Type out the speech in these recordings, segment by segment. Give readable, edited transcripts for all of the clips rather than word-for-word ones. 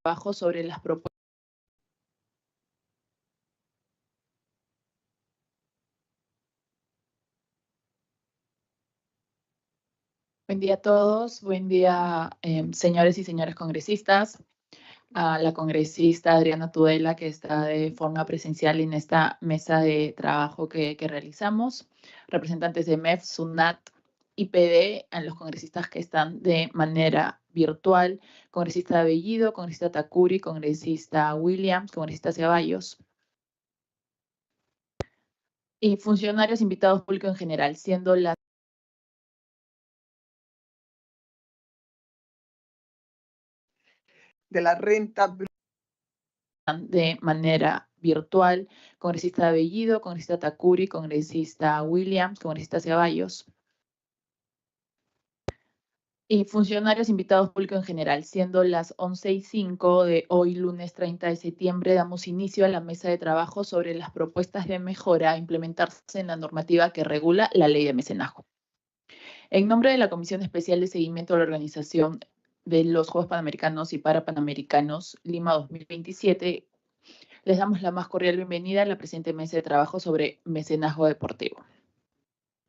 trabajo sobre las propuestas. Buen día a todos, buen día señores y señoras congresistas, a la congresista Adriana Tudela que está de forma presencial en esta mesa de trabajo que realizamos, representantes de MEF, SUNAT, IPD, a los congresistas que están de manera virtual, congresista Bellido, congresista Takuri, congresista Williams, congresista Ceballos, y funcionarios invitados públicos en general, siendo las de la renta de manera virtual, congresista Bellido, congresista Takuri, congresista Williams, congresista Ceballos, y funcionarios invitados públicos en general, siendo las 11:05 de hoy, lunes 30 de septiembre, damos inicio a la mesa de trabajo sobre las propuestas de mejora a implementarse en la normativa que regula la ley de mecenazgo. En nombre de la Comisión Especial de Seguimiento de la Organización de los Juegos Panamericanos y Parapanamericanos Lima 2027, les damos la más cordial bienvenida a la presente mesa de trabajo sobre mecenazgo deportivo.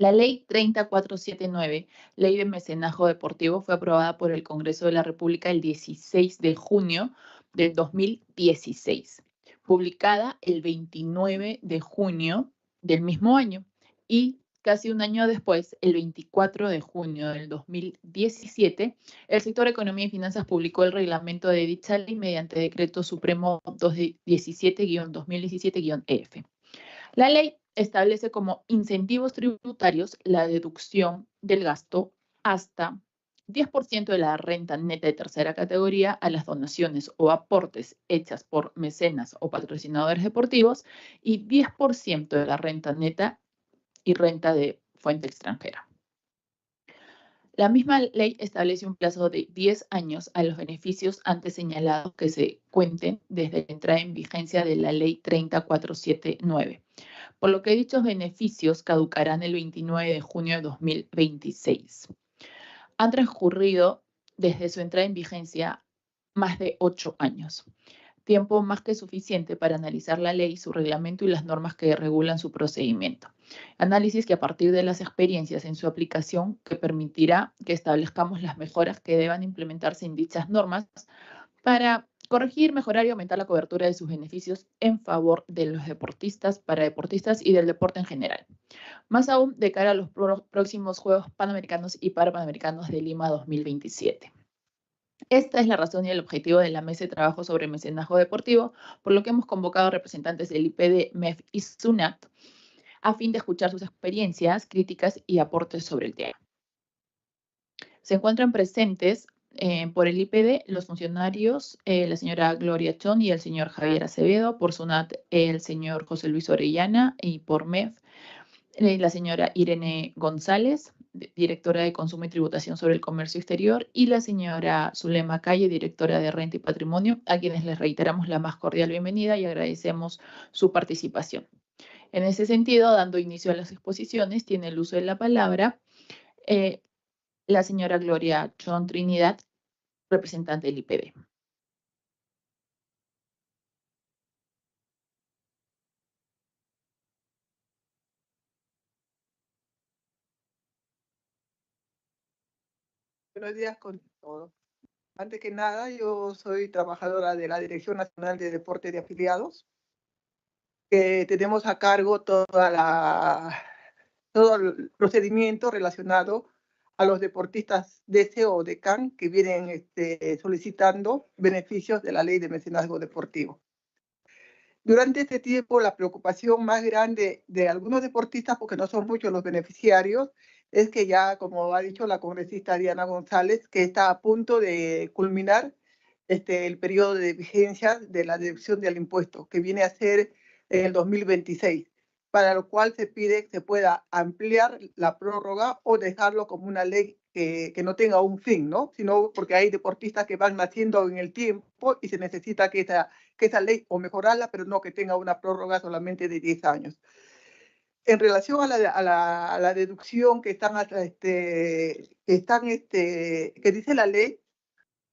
La Ley 30479, Ley de Mecenazgo Deportivo, fue aprobada por el Congreso de la República el 16 de junio del 2016, publicada el 29 de junio del mismo año y casi un año después, el 24 de junio del 2017, el sector Economía y Finanzas publicó el reglamento de dicha ley mediante Decreto Supremo 217-2017-EF. La ley establece como incentivos tributarios la deducción del gasto hasta 10% de la renta neta de tercera categoría a las donaciones o aportes hechas por mecenas o patrocinadores deportivos y 10% de la renta neta y renta de fuente extranjera. La misma ley establece un plazo de 10 años a los beneficios antes señalados que se cuenten desde la entrada en vigencia de la Ley 30479, por lo que dichos beneficios caducarán el 29 de junio de 2026. Han transcurrido desde su entrada en vigencia más de 8 años, tiempo más que suficiente para analizar la ley, su reglamento y las normas que regulan su procedimiento. Análisis que a partir de las experiencias en su aplicación que permitirá que establezcamos las mejoras que deban implementarse en dichas normas para corregir, mejorar y aumentar la cobertura de sus beneficios en favor de los deportistas, para deportistas y del deporte en general. Más aún de cara a los próximos Juegos Panamericanos y Parapanamericanos de Lima 2027. Esta es la razón y el objetivo de la mesa de trabajo sobre mecenazgo deportivo, por lo que hemos convocado a representantes del IPD, MEF y SUNAT a fin de escuchar sus experiencias, críticas y aportes sobre el tema. Se encuentran presentes por el IPD los funcionarios, la señora Gloria Chón y el señor Javier Acevedo, por SUNAT el señor José Luis Orellana y por MEF la señora Irene González, directora de Consumo y Tributación sobre el Comercio Exterior, y la señora Zulema Calle, directora de Renta y Patrimonio, a quienes les reiteramos la más cordial bienvenida y agradecemos su participación. En ese sentido, dando inicio a las exposiciones, tiene el uso de la palabra la señora Gloria Chón Trinidad, representante del IPD. Buenos días con todos. Antes que nada, yo soy trabajadora de la Dirección Nacional de Deporte de Afiliados, que tenemos a cargo todo el procedimiento relacionado a los deportistas DC o DECAN que vienen solicitando beneficios de la Ley de Mecenazgo Deportivo. Durante este tiempo, la preocupación más grande de algunos deportistas, porque no son muchos los beneficiarios, es que ya, como ha dicho la congresista Diana González, que está a punto de culminar el periodo de vigencia de la deducción del impuesto, que viene a ser en el 2026, para lo cual se pide que se pueda ampliar la prórroga o dejarlo como una ley que no tenga un fin, ¿no? Sino porque hay deportistas que van naciendo en el tiempo y se necesita que esa ley o mejorarla, pero no que tenga una prórroga solamente de 10 años. En relación a la deducción que dice la ley,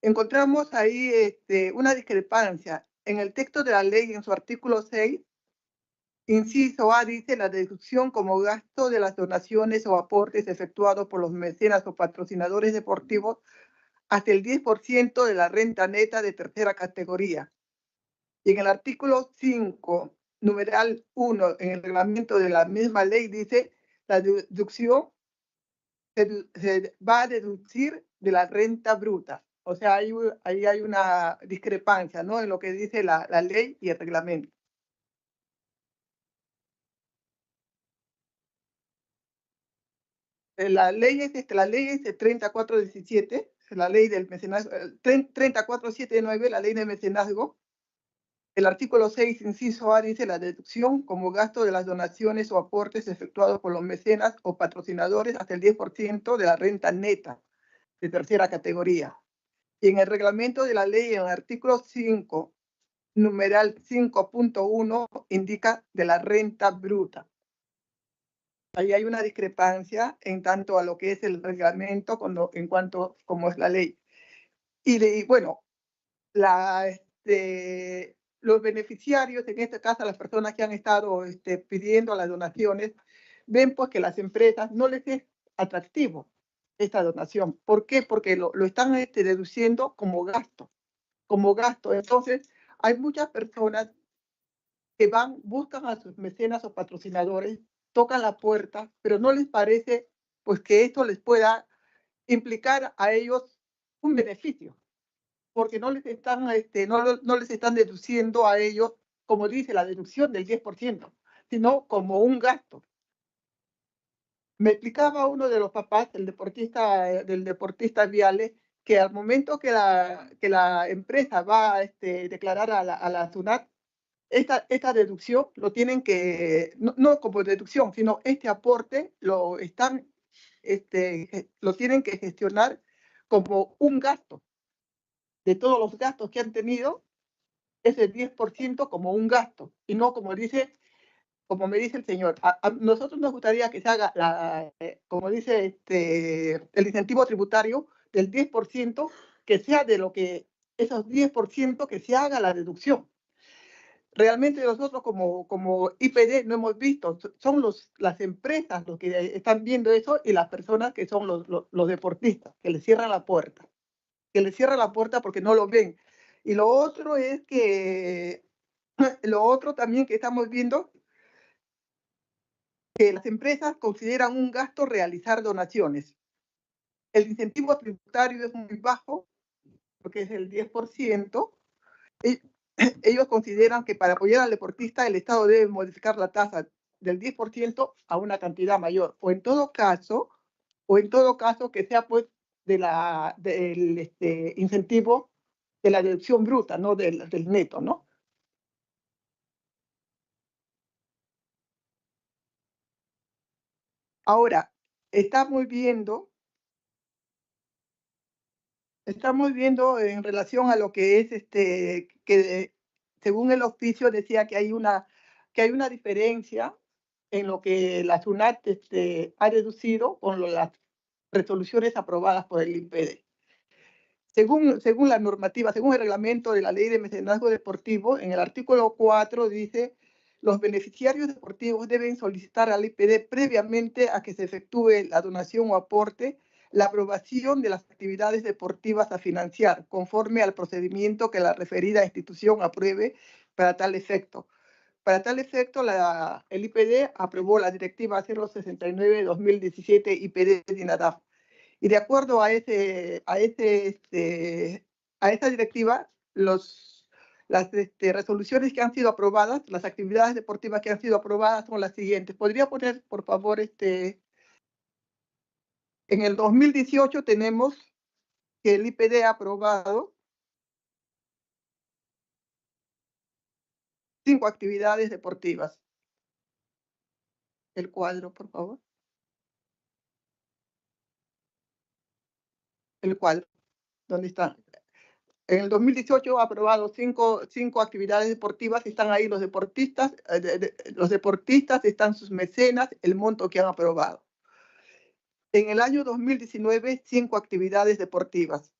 encontramos ahí una discrepancia. En el texto de la ley, en su artículo 6, inciso A, dice la deducción como gasto de las donaciones o aportes efectuados por los mecenas o patrocinadores deportivos hasta el 10% de la renta neta de tercera categoría. Y en el artículo 5, numeral 1, en el reglamento de la misma ley, dice la deducción se va a deducir de la renta bruta. O sea, ahí hay una discrepancia, ¿no?, en lo que dice la ley y el reglamento. La ley es 3417, la ley del mecenazgo, 3479, la ley del mecenazgo. El artículo 6, inciso A, dice la deducción como gasto de las donaciones o aportes efectuados por los mecenas o patrocinadores hasta el 10% de la renta neta de tercera categoría. Y en el reglamento de la ley, en el artículo 5, numeral 5.1, indica de la renta bruta. Ahí hay una discrepancia en tanto a lo que es el reglamento en cuanto como es la ley. Y bueno, los beneficiarios, en este caso las personas que han estado pidiendo las donaciones, ven pues que las empresas no les es atractivo esta donación. ¿Por qué? Porque lo están deduciendo como gasto. Entonces, hay muchas personas que buscan a sus mecenas o patrocinadores, tocan la puerta, pero no les parece pues que esto les pueda implicar a ellos un beneficio, porque no les están, no les están deduciendo a ellos, como dice la deducción del 10%, sino como un gasto. Me explicaba uno de los papás, del deportista Viale, que al momento que la empresa va a declarar a la SUNAT, esta deducción lo tienen que, no como deducción, sino este aporte lo tienen que gestionar como un gasto. De todos los gastos que han tenido, es el 10% como un gasto, y no como me dice el señor. A nosotros nos gustaría que se haga, como dice el incentivo tributario del 10%, que sea de lo que, esos 10% que se haga la deducción. Realmente nosotros como IPD no hemos visto, son las empresas los que están viendo eso y las personas que son los deportistas, que les cierran la puerta. Porque no lo ven. Y lo otro es que, lo otro también que estamos viendo, que las empresas consideran un gasto realizar donaciones. El incentivo tributario es muy bajo, porque es el 10%. Ellos consideran que para apoyar al deportista el Estado debe modificar la tasa del 10% a una cantidad mayor, o en todo caso que sea pues del incentivo de la deducción bruta, no del neto, ¿no? Ahora, estamos viendo en relación a lo que es que según el oficio decía que hay una diferencia en lo que la SUNAT ha deducido con las resoluciones aprobadas por el IPD. Según la normativa, según el reglamento de la ley de mecenazgo deportivo, en el artículo 4 dice: los beneficiarios deportivos deben solicitar al IPD previamente a que se efectúe la donación o aporte la aprobación de las actividades deportivas a financiar, conforme al procedimiento que la referida institución apruebe para tal efecto. Para tal efecto, el IPD aprobó la Directiva 069-2017 IPD de INADAF. Y de acuerdo a esa directiva, las resoluciones que han sido aprobadas, las actividades deportivas que han sido aprobadas son las siguientes. ¿Podría poner, por favor, en el 2018 tenemos que el IPD ha aprobado 5 actividades deportivas? El cuadro, por favor. El cuadro, ¿dónde está? En el 2018 ha aprobado 5 actividades deportivas, están ahí los deportistas, están sus mecenas, el monto que han aprobado. En el año 2019, 5 actividades deportivas.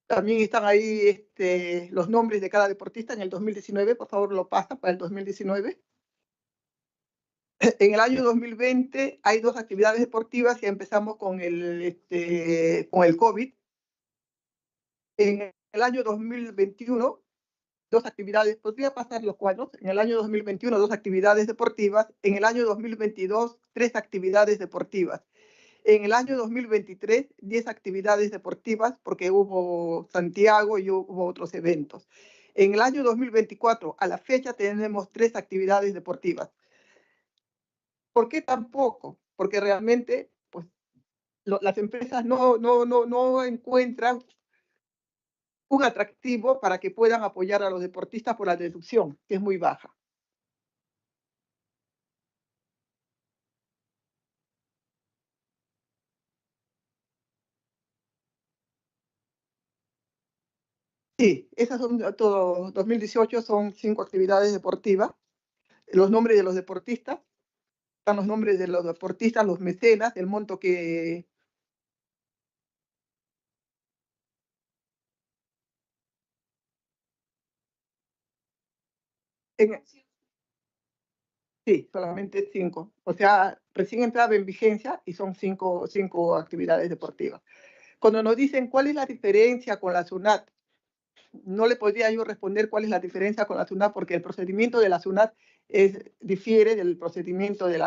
También están ahí los nombres de cada deportista en el 2019. Por favor, lo pasa para el 2019. En el año 2020 hay 2 actividades deportivas y empezamos con el COVID. En el año 2021, 2 actividades, podría pasar los cuadros. En el año 2021, 2 actividades deportivas. En el año 2022, 3 actividades deportivas. En el año 2023, 10 actividades deportivas porque hubo Santiago y hubo otros eventos. En el año 2024, a la fecha, tenemos 3 actividades deportivas. ¿Por qué tan poco? Porque realmente pues, las empresas no encuentran un atractivo para que puedan apoyar a los deportistas por la deducción, que es muy baja. Sí, esas son todo. 2018 son 5 actividades deportivas. Los nombres de los deportistas, están los nombres de los deportistas, los mecenas, el monto que... Sí, solamente 5. O sea, recién entraba en vigencia y son 5 actividades deportivas. Cuando nos dicen cuál es la diferencia con la SUNAT, no le podría yo responder cuál es la diferencia con la SUNAT porque el procedimiento de la SUNAT difiere del procedimiento del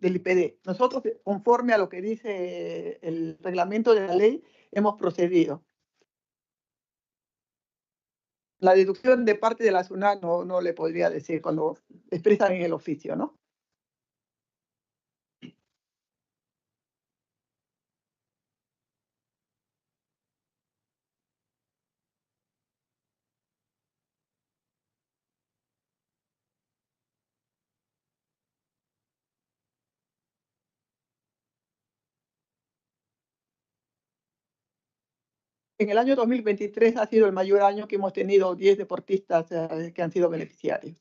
IPD. Nosotros, conforme a lo que dice el reglamento de la ley, hemos procedido. La deducción de parte de la SUNAT no le podría decir cuando expresan en el oficio, ¿no? En el año 2023 ha sido el mayor año que hemos tenido 10 deportistas que han sido beneficiarios.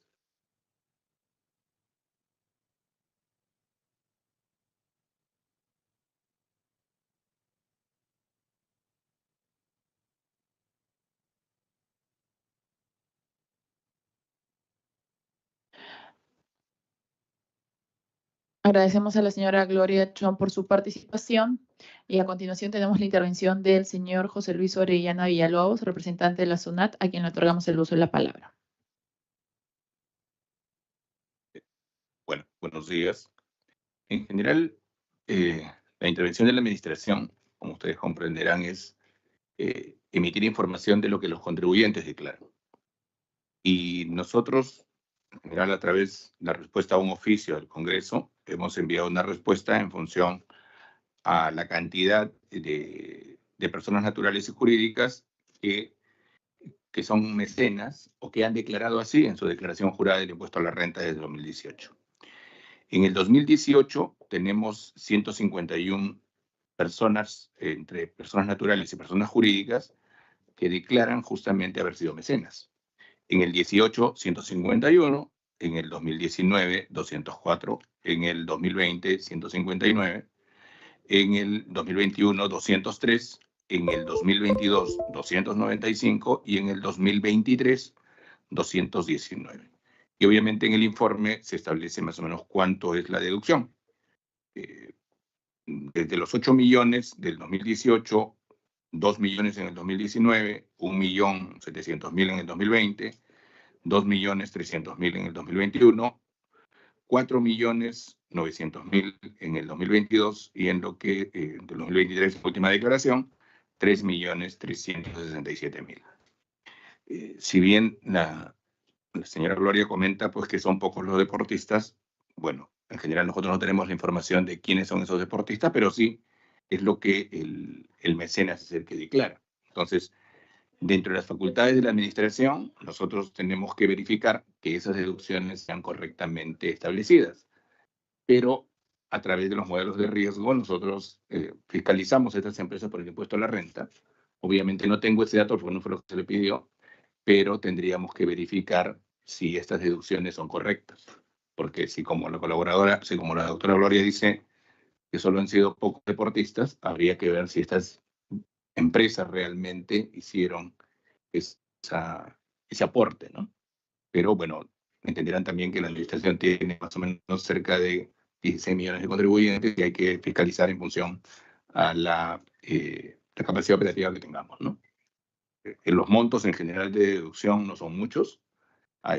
Agradecemos a la señora Gloria Chón por su participación y a continuación tenemos la intervención del señor José Luis Orellana Villalobos, representante de la SUNAT, a quien le otorgamos el uso de la palabra. Bueno, buenos días. En general, la intervención de la administración, como ustedes comprenderán, es emitir información de lo que los contribuyentes declaran. Y nosotros, en general, a través de la respuesta a un oficio del Congreso, hemos enviado una respuesta en función a la cantidad de personas naturales y jurídicas que son mecenas o que han declarado así en su declaración jurada del impuesto a la renta desde 2018. En el 2018 tenemos 151 personas, entre personas naturales y personas jurídicas, que declaran justamente haber sido mecenas. En el 18, 151, en el 2019, 204, en el 2020, 159, en el 2021, 203, en el 2022, 295 y en el 2023, 219. Y obviamente en el informe se establece más o menos cuánto es la deducción. Desde los 8 millones del 2018, 2 millones en el 2019, 1.700.000 en el 2020, 2.300.000 en el 2021, 4.900.000 en el 2022 y en lo que del 2023, última declaración, 3.367.000. Si bien la señora Gloria comenta pues que son pocos los deportistas, bueno, en general nosotros no tenemos la información de quiénes son esos deportistas, pero sí es lo que el mecenas es el que declara. Entonces, dentro de las facultades de la administración, nosotros tenemos que verificar que esas deducciones sean correctamente establecidas. Pero a través de los modelos de riesgo, nosotros fiscalizamos estas empresas por el impuesto a la renta. Obviamente no tengo ese dato porque no fue lo que se le pidió, pero tendríamos que verificar si estas deducciones son correctas. Porque si como la doctora Gloria dice que solo han sido pocos deportistas, habría que ver si estas empresas realmente hicieron ese aporte, ¿no? Pero bueno, entenderán también que la administración tiene más o menos cerca de 16 millones de contribuyentes y hay que fiscalizar en función a la capacidad operativa que tengamos, ¿no? Los montos en general de deducción no son muchos. La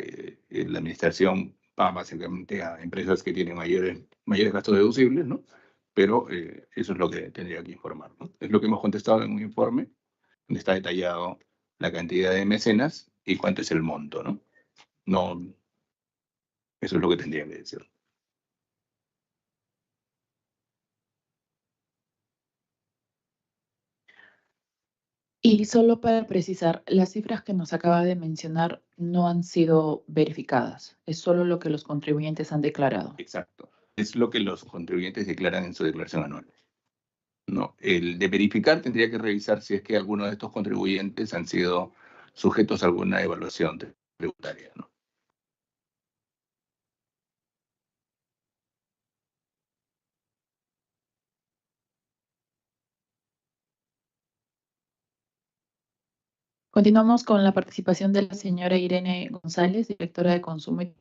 administración va básicamente a empresas que tienen mayores gastos deducibles, ¿no? Pero eso es lo que tendría que informar, ¿no? Es lo que hemos contestado en un informe donde está detallado la cantidad de mecenas y cuánto es el monto, ¿no? No, eso es lo que tendría que decir. Y solo para precisar, las cifras que nos acaba de mencionar no han sido verificadas, es solo lo que los contribuyentes han declarado. Exacto. Es lo que los contribuyentes declaran en su declaración anual. No, el de verificar tendría que revisar si es que alguno de estos contribuyentes han sido sujetos a alguna evaluación tributaria, ¿no? Continuamos con la participación de la señora Irene González, directora de Consumo y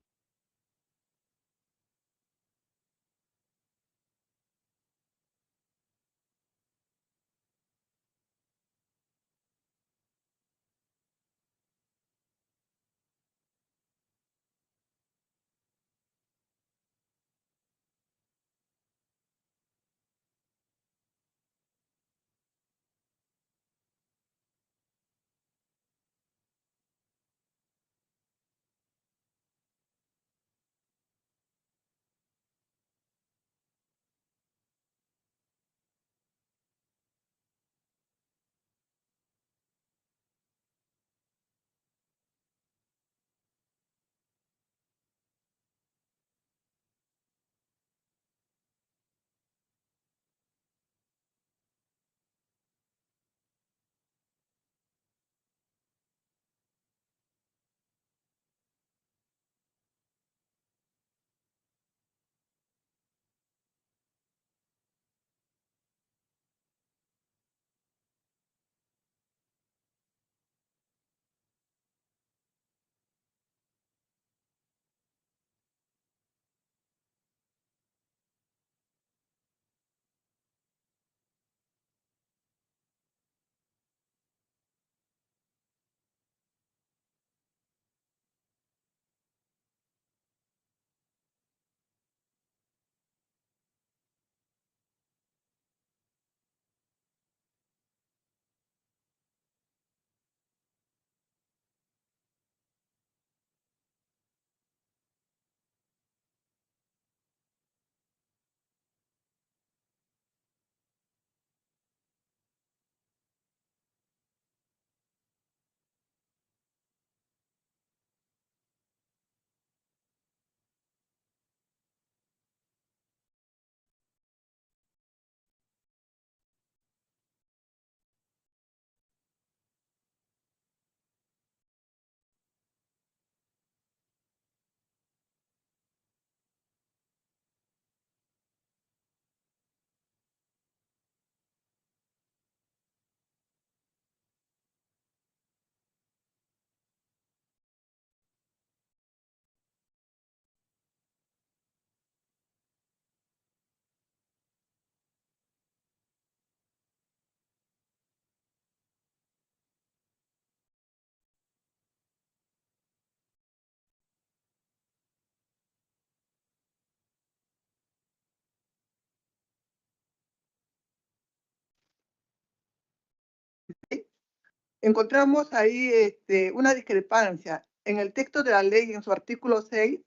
encontramos ahí una discrepancia. En el texto de la ley, en su artículo 6,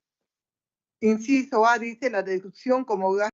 inciso A, dice la deducción como gasto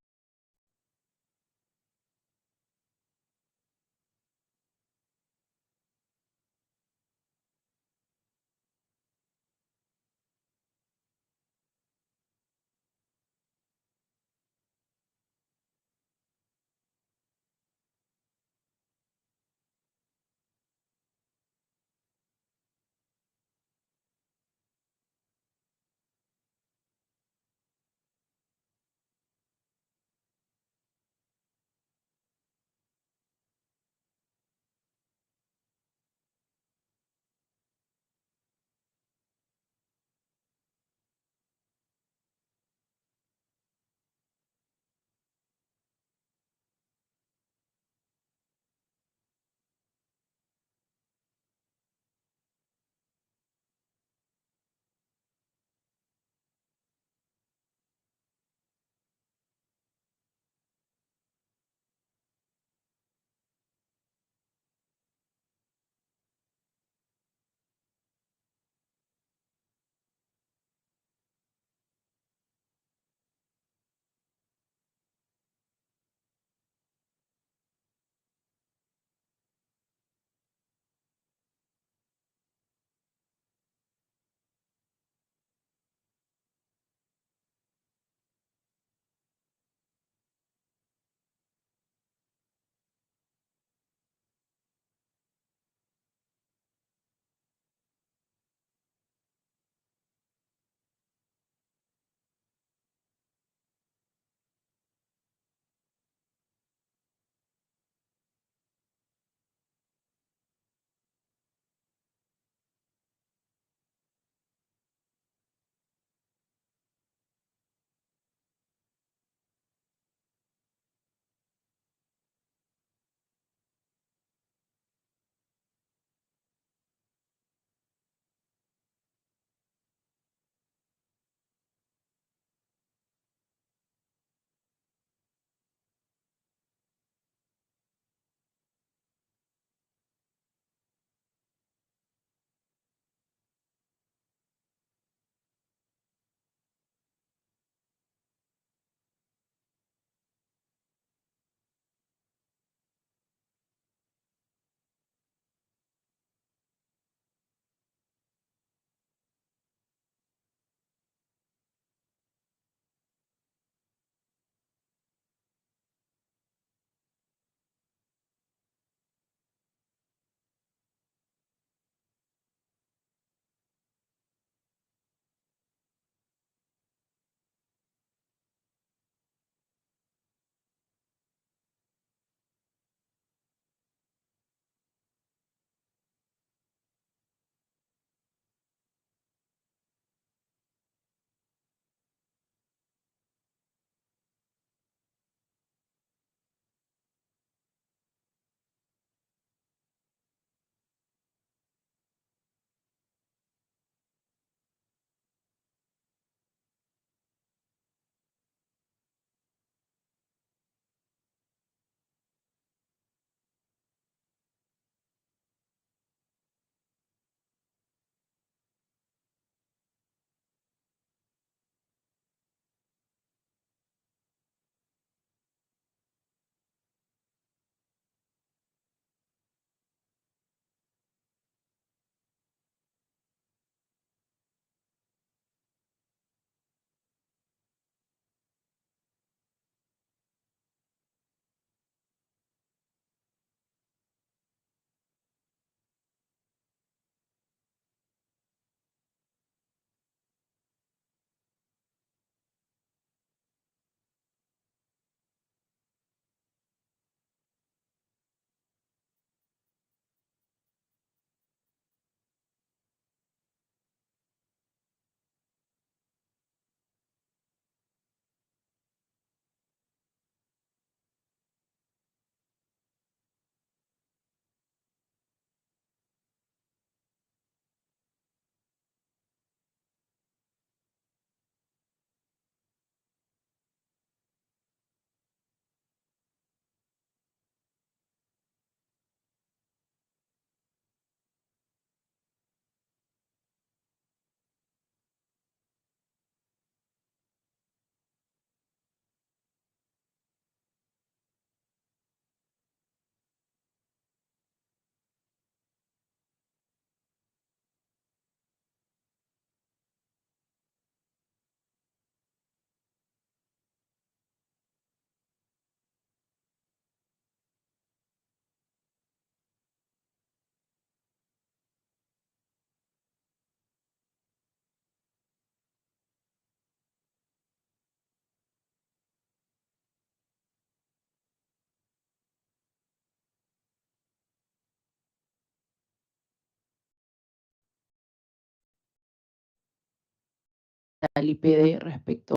al IPD respecto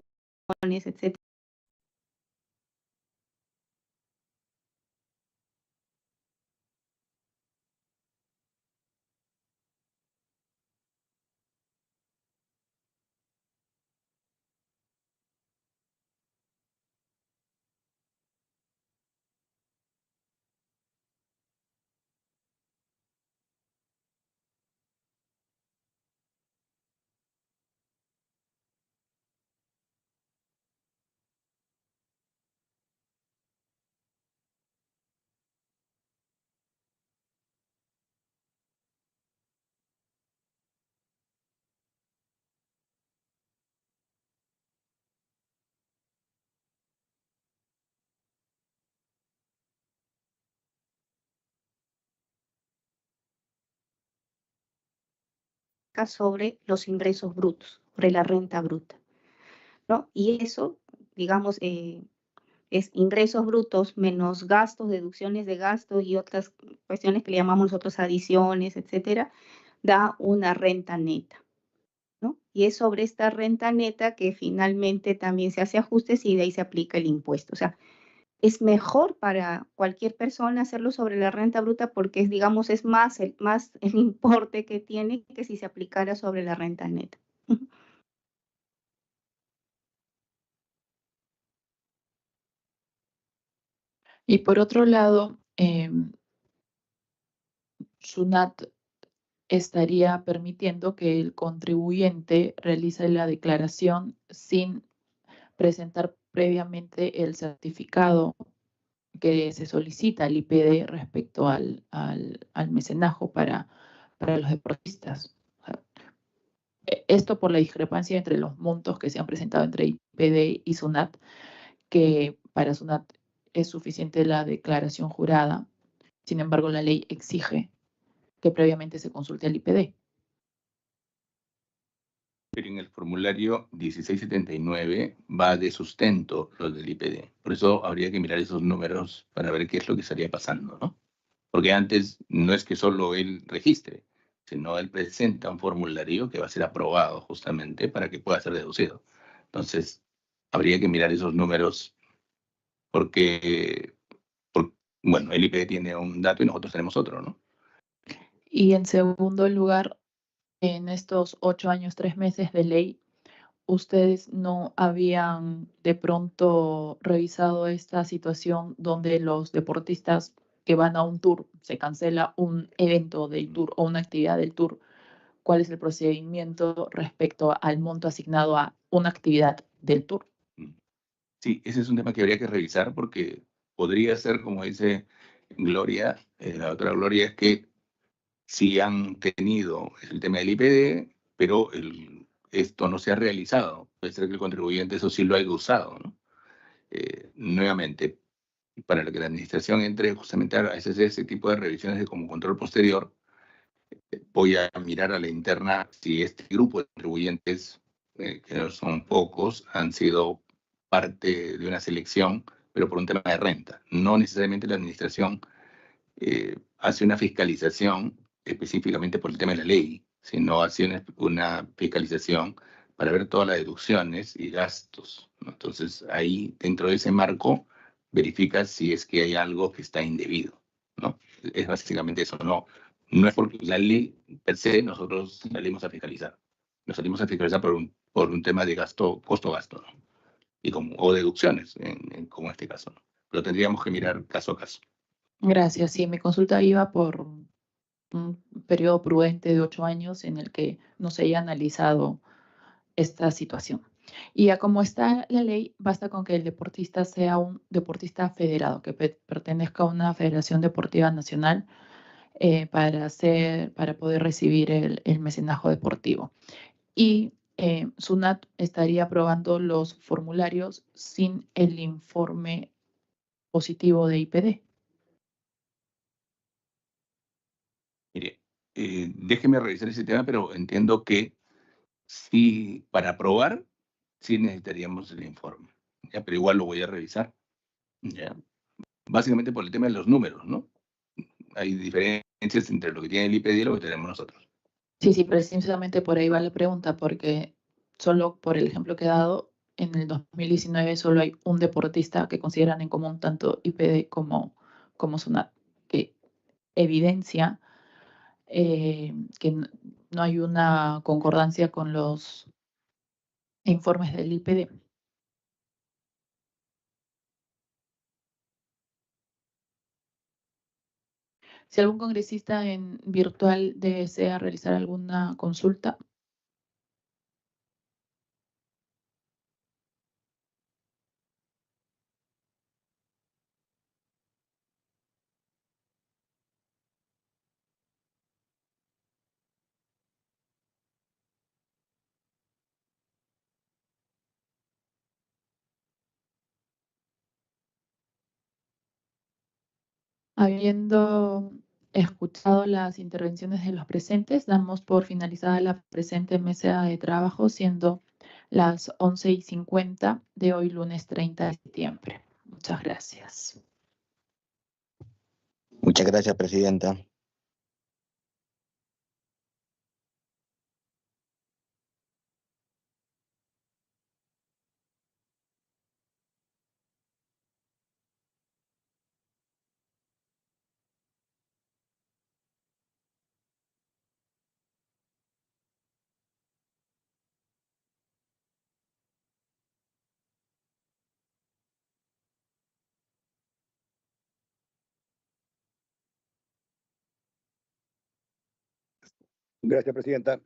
etcétera. Sobre los ingresos brutos, sobre la renta bruta, ¿no? Y eso, digamos, es ingresos brutos menos gastos, deducciones de gastos y otras cuestiones que le llamamos nosotros adiciones, etcétera, da una renta neta, ¿no? Y es sobre esta renta neta que finalmente también se hace ajustes y de ahí se aplica el impuesto. O sea, es mejor para cualquier persona hacerlo sobre la renta bruta porque es, digamos, es más el importe que tiene que si se aplicara sobre la renta neta. Y por otro lado, SUNAT estaría permitiendo que el contribuyente realice la declaración sin presentar previamente el certificado que se solicita al IPD respecto al mecenajo para los deportistas. O sea, esto por la discrepancia entre los montos que se han presentado entre IPD y SUNAT, que para SUNAT es suficiente la declaración jurada. Sin embargo, la ley exige que previamente se consulte al IPD. Pero en el formulario 1679 va de sustento lo del IPD. Por eso habría que mirar esos números para ver qué es lo que estaría pasando, ¿no? Porque antes no es que solo él registre, sino él presenta un formulario que va a ser aprobado justamente para que pueda ser deducido. Entonces, habría que mirar esos números porque, bueno, el IPD tiene un dato y nosotros tenemos otro, ¿no? Y en segundo lugar, en estos 8 años, 3 meses de ley, ¿ustedes no habían de pronto revisado esta situación donde los deportistas que van a un tour, se cancela un evento del tour o una actividad del tour? ¿Cuál es el procedimiento respecto al monto asignado a una actividad del tour? Sí, ese es un tema que habría que revisar porque podría ser, como dice Gloria, la otra Gloria es que sí han tenido el tema del IPD, pero esto no se ha realizado. Puede ser que el contribuyente eso sí lo haya usado, ¿no? Nuevamente, para que la administración entre justamente a hacer ese tipo de revisiones de como control posterior, voy a mirar a la interna si este grupo de contribuyentes, que no son pocos, han sido parte de una selección, pero por un tema de renta. No necesariamente la administración hace una fiscalización específicamente por el tema de la ley, sino hace una fiscalización para ver todas las deducciones y gastos, ¿no? Entonces, ahí, dentro de ese marco, verifica si es que hay algo que está indebido, ¿no? Es básicamente eso, no es porque la ley per se nosotros salimos a fiscalizar. Nos salimos a fiscalizar por un tema de gasto, costo-gasto, ¿no? O deducciones, como en este caso, ¿no? Pero tendríamos que mirar caso a caso. Gracias. Sí, mi consulta iba por un periodo prudente de 8 años en el que no se haya analizado esta situación. Y ya como está la ley, basta con que el deportista sea un deportista federado, que pertenezca a una federación deportiva nacional para poder recibir el mecenazgo deportivo. Y SUNAT estaría aprobando los formularios sin el informe positivo de IPD. Mire, déjeme revisar ese tema, pero entiendo que sí, para aprobar, sí necesitaríamos el informe, ¿ya? Pero igual lo voy a revisar, ¿ya? Básicamente por el tema de los números, ¿no? Hay diferencias entre lo que tiene el IPD y lo que tenemos nosotros. Sí, precisamente por ahí va la pregunta, porque solo por el ejemplo que he dado, en el 2019 solo hay un deportista que consideran en común tanto IPD como SUNAT, que evidencia que no hay una concordancia con los informes del IPD. Si algún congresista en virtual desea realizar alguna consulta. Habiendo escuchado las intervenciones de los presentes, damos por finalizada la presente mesa de trabajo, siendo las 11:50 de hoy, lunes 30 de septiembre. Muchas gracias. Muchas gracias, presidenta. Gracias, presidenta.